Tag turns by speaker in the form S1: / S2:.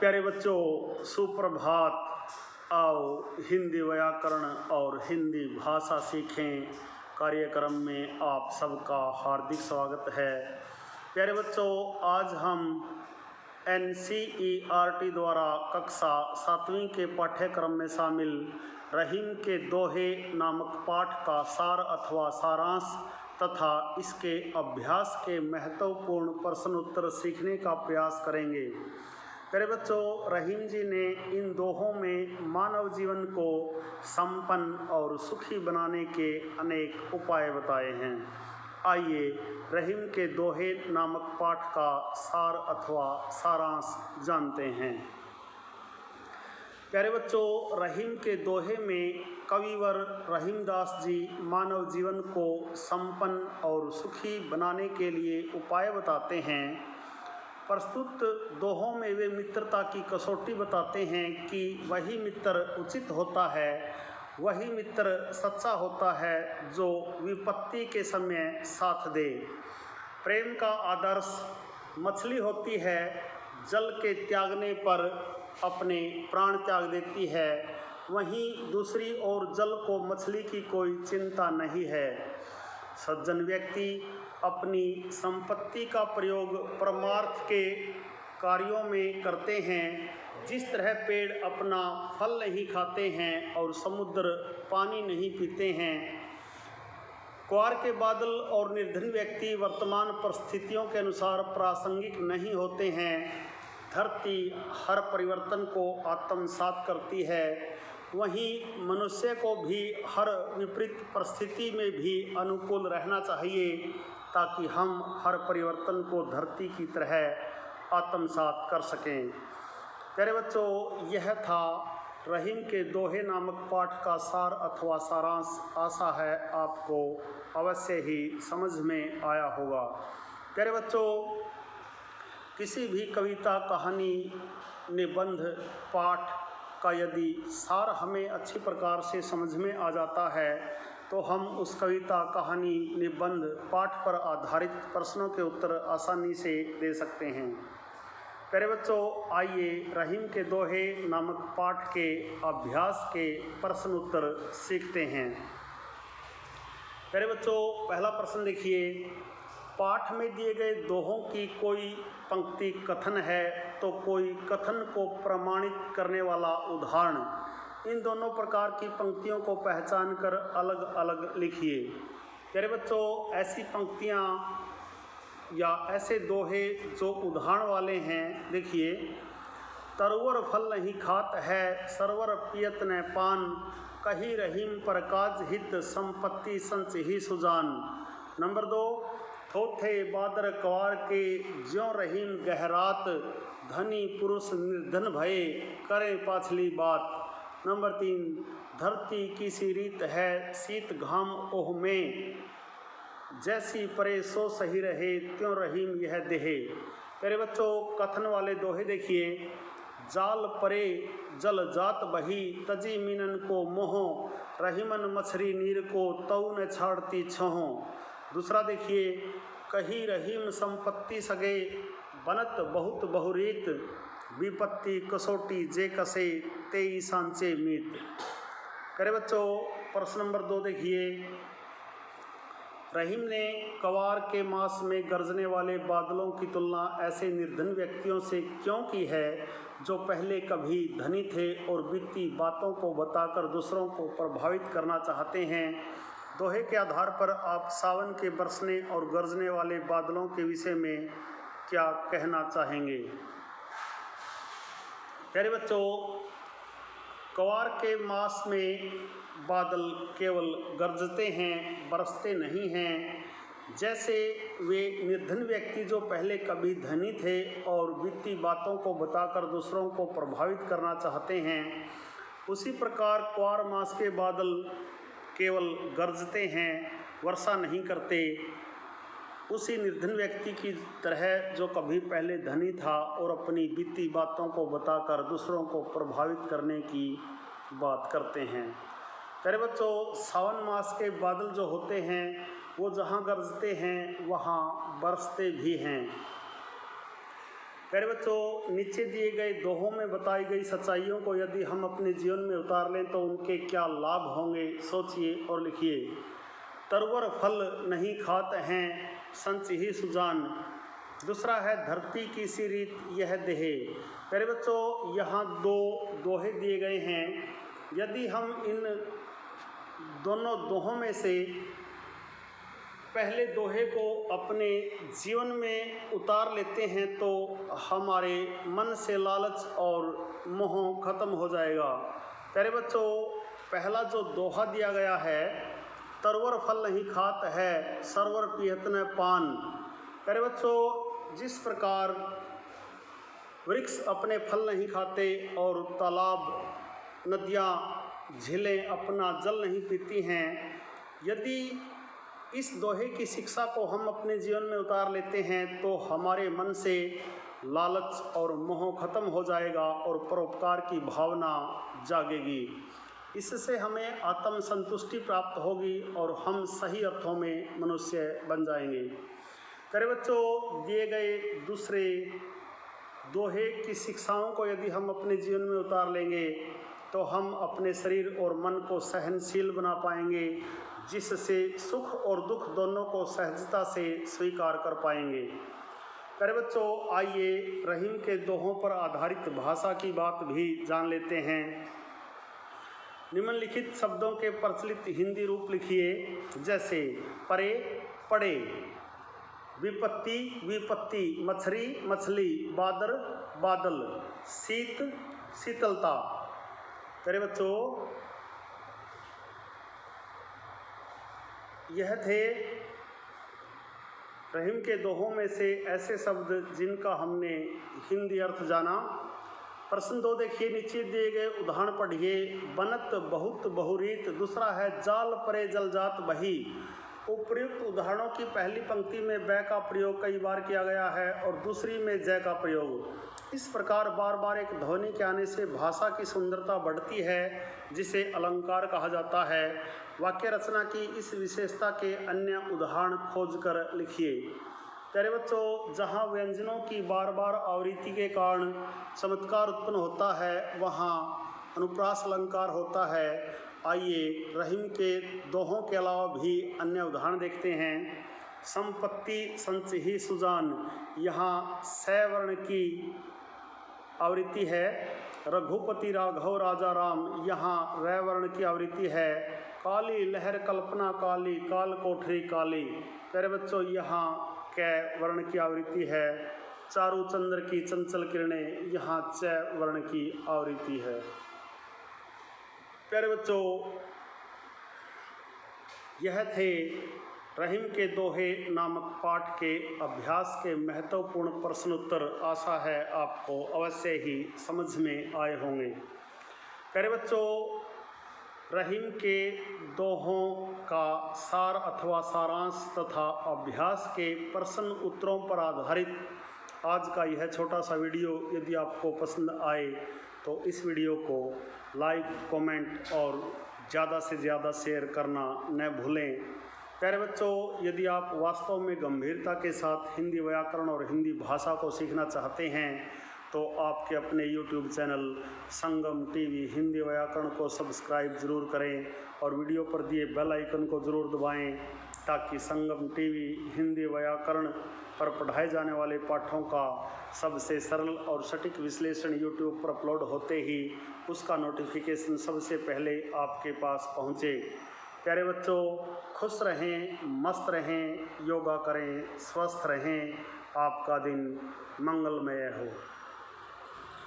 S1: प्यारे बच्चों, सुप्रभात। आओ हिंदी व्याकरण और हिंदी भाषा सीखें कार्यक्रम में आप सबका हार्दिक स्वागत है। प्यारे बच्चों, आज हम NCERT द्वारा कक्षा 7वीं के पाठ्यक्रम में शामिल रहीम के दोहे नामक पाठ का सार अथवा सारांश तथा इसके अभ्यास के महत्वपूर्ण प्रश्न उत्तर सीखने का प्रयास करेंगे। प्यारे बच्चों, रहीम जी ने इन दोहों में मानव जीवन को संपन्न और सुखी बनाने के अनेक उपाय बताए हैं। आइए रहीम के दोहे नामक पाठ का सार अथवा सारांश जानते हैं। प्यारे बच्चों, रहीम के दोहे में कविवर रहीमदास जी मानव जीवन को संपन्न और सुखी बनाने के लिए उपाय बताते हैं। प्रस्तुत दोहों में वे मित्रता की कसौटी बताते हैं कि वही मित्र उचित होता है, वही मित्र सच्चा होता है जो विपत्ति के समय साथ दे। प्रेम का आदर्श मछली होती है, जल के त्यागने पर अपने प्राण त्याग देती है, वहीं दूसरी ओर जल को मछली की कोई चिंता नहीं है। सज्जन व्यक्ति अपनी संपत्ति का प्रयोग परमार्थ के कार्यों में करते हैं। जिस तरह पेड़ अपना फल नहीं खाते हैं और समुद्र पानी नहीं पीते हैं, क्वार के बादल और निर्धन व्यक्ति वर्तमान परिस्थितियों के अनुसार प्रासंगिक नहीं होते हैं। धरती हर परिवर्तन को आत्मसात करती है, वहीं मनुष्य को भी हर विपरीत परिस्थिति में भी अनुकूल रहना चाहिए ताकि हम हर परिवर्तन को धरती की तरह आत्मसात कर सकें। प्यारे बच्चों, यह था रहीम के दोहे नामक पाठ का सार अथवा सारांश। आशा है आपको अवश्य ही समझ में आया होगा। प्यारे बच्चों, किसी भी कविता, कहानी, निबंध, पाठ का यदि सार हमें अच्छी प्रकार से समझ में आ जाता है तो हम उस कविता, कहानी, निबंध, पाठ पर आधारित प्रश्नों के उत्तर आसानी से दे सकते हैं। प्यारे बच्चों, आइए रहीम के दोहे नामक पाठ के अभ्यास के प्रश्न उत्तर सीखते हैं। प्यारे बच्चों, पहला प्रश्न देखिए। पाठ में दिए गए दोहों की कोई पंक्ति कथन है तो कोई कथन को प्रमाणित करने वाला उदाहरण। इन दोनों प्रकार की पंक्तियों को पहचान कर अलग अलग लिखिए। प्यारे बच्चों, ऐसी पंक्तियाँ या ऐसे दोहे जो उदाहरण वाले हैं, देखिए। तरवर फल नहीं खात है, सरवर पियत न पान, कही रहीम पर काज हित, संपत्ति संच ही सुजान। नंबर 2, थोथे बादर क्वार के, ज्यों रहीम गहरात, धनी पुरुष निर्धन भये, करे पाछली बात। नंबर 3, धरती की सी रीत है, शीत घाम ओह में, जैसी परे सो सही रहे, त्यों रहीम यह देहे। मेरे बच्चों, कथन वाले दोहे देखिए। जाल परे जल जात बही, तजी मीनन को मोहो, रहीमन मछरी नीर को, तऊ न छाड़ती छोहो। दूसरा देखिए। कही रहीम संपत्ति सगे, बनत बहुत बहुरीत, विपत्ति कसौटी जे कसे, तेई सांचे मीत। करे बच्चों, प्रश्न नंबर 2 देखिए। रहीम ने कवार के मास में गरजने वाले बादलों की तुलना ऐसे निर्धन व्यक्तियों से क्यों की है जो पहले कभी धनी थे और बीती बातों को बताकर दूसरों को प्रभावित करना चाहते हैं। दोहे के आधार पर आप सावन के बरसने और गरजने वाले बादलों के विषय में क्या कहना चाहेंगे? प्यारे बच्चों, कवार के मास में बादल केवल गरजते हैं, बरसते नहीं हैं। जैसे वे निर्धन व्यक्ति जो पहले कभी धनी थे और बीती बातों को बताकर दूसरों को प्रभावित करना चाहते हैं, उसी प्रकार क्वार मास के बादल केवल गरजते हैं, वर्षा नहीं करते। उसी निर्धन व्यक्ति की तरह जो कभी पहले धनी था और अपनी बीती बातों को बताकर दूसरों को प्रभावित करने की बात करते हैं। प्यारे बच्चों, सावन मास के बादल जो होते हैं वो जहाँ गरजते हैं वहाँ बरसते भी हैं। प्यारे बच्चों, नीचे दिए गए दोहों में बताई गई सच्चाइयों को यदि हम अपने जीवन में उतार लें तो उनके क्या लाभ होंगे, सोचिए और लिखिए। तरवर फल नहीं खाते हैं, संच ही सुजान। दूसरा है धरती की सी रीत यह देहे। प्यारे बच्चों, यहाँ दो दोहे दिए गए हैं। यदि हम इन दोनों दोहों में से पहले दोहे को अपने जीवन में उतार लेते हैं तो हमारे मन से लालच और मोह खत्म हो जाएगा। प्यारे बच्चों, पहला जो दोहा दिया गया है, तरवर फल नहीं खात है, सरवर पियत न पान। प्यारे बच्चों, जिस प्रकार वृक्ष अपने फल नहीं खाते और तालाब, नदियाँ, झीलें अपना जल नहीं पीती हैं, यदि इस दोहे की शिक्षा को हम अपने जीवन में उतार लेते हैं तो हमारे मन से लालच और मोह खत्म हो जाएगा और परोपकार की भावना जागेगी। इससे हमें आत्म संतुष्टि प्राप्त होगी और हम सही अर्थों में मनुष्य बन जाएंगे। प्यारे बच्चों, दिए गए दूसरे दोहे की शिक्षाओं को यदि हम अपने जीवन में उतार लेंगे तो हम अपने शरीर और मन को सहनशील बना पाएंगे, जिससे सुख और दुख दोनों को सहजता से स्वीकार कर पाएंगे। प्यारे बच्चों, आइए रहीम के दोहों पर आधारित भाषा की बात भी जान लेते हैं। निम्नलिखित शब्दों के प्रचलित हिंदी रूप लिखिए, जैसे परे, पड़े, विपत्ति, विपत्ति, मछली, मछली, बादर, बादल, शीत, शीतलता। प्यारे बच्चों, यह थे रहीम के दोहों में से ऐसे शब्द जिनका हमने हिंदी अर्थ जाना। प्रश्न 2 देखिए, नीचे दिए गए उदाहरण पढ़िए। बनत बहुत बहुरीत। दूसरा है जाल परे जल जात बही। उपर्युक्त उदाहरणों की पहली पंक्ति में बै का प्रयोग कई बार किया गया है और दूसरी में जय का प्रयोग। इस प्रकार बार बार एक ध्वनि के आने से भाषा की सुंदरता बढ़ती है, जिसे अलंकार कहा जाता है। वाक्य रचना की इस विशेषता के अन्य उदाहरण खोजकर लिखिए। प्यारे बच्चों, जहाँ व्यंजनों की बार बार आवृत्ति के कारण चमत्कार उत्पन्न होता है, वहाँ अनुप्रास अलंकार होता है। आइए रहीम के दोहों के अलावा भी अन्य उदाहरण देखते हैं। संपत्ति संच ही सुजान, यहाँ सै वर्ण की आवृत्ति है। रघुपति राघव राजा राम, यहाँ रै वर्ण की आवृत्ति है। काली लहर कल्पना काली, काल कोठरी काली। प्यारे बच्चों, यहाँ कै वर्ण की आवृत्ति है। चारू चंद्र की चंचल किरणें, यहाँ चै वर्ण की आवृत्ति है। प्यारे बच्चों, यह थे रहीम के दोहे नामक पाठ के अभ्यास के महत्वपूर्ण प्रश्न उत्तर। आशा है आपको अवश्य ही समझ में आए होंगे। प्यारे बच्चों, रहीम के दोहों का सार अथवा सारांश तथा अभ्यास के प्रश्न उत्तरों पर आधारित आज का यह छोटा सा वीडियो यदि आपको पसंद आए तो इस वीडियो को लाइक, कमेंट और ज़्यादा से ज़्यादा शेयर करना न भूलें। प्यारे बच्चों, यदि आप वास्तव में गंभीरता के साथ हिंदी व्याकरण और हिंदी भाषा को सीखना चाहते हैं तो आपके अपने YouTube चैनल संगम टीवी हिंदी व्याकरण को सब्सक्राइब ज़रूर करें और वीडियो पर दिए बेल आइकन को ज़रूर दबाएं, ताकि संगम टीवी हिंदी व्याकरण पर पढ़ाए जाने वाले पाठों का सबसे सरल और सटीक विश्लेषण YouTube पर अपलोड होते ही उसका नोटिफिकेशन सबसे पहले आपके पास पहुँचे। प्यारे बच्चों, खुश रहें, मस्त रहें, योगा करें, स्वस्थ रहें। आपका दिन मंगलमय हो।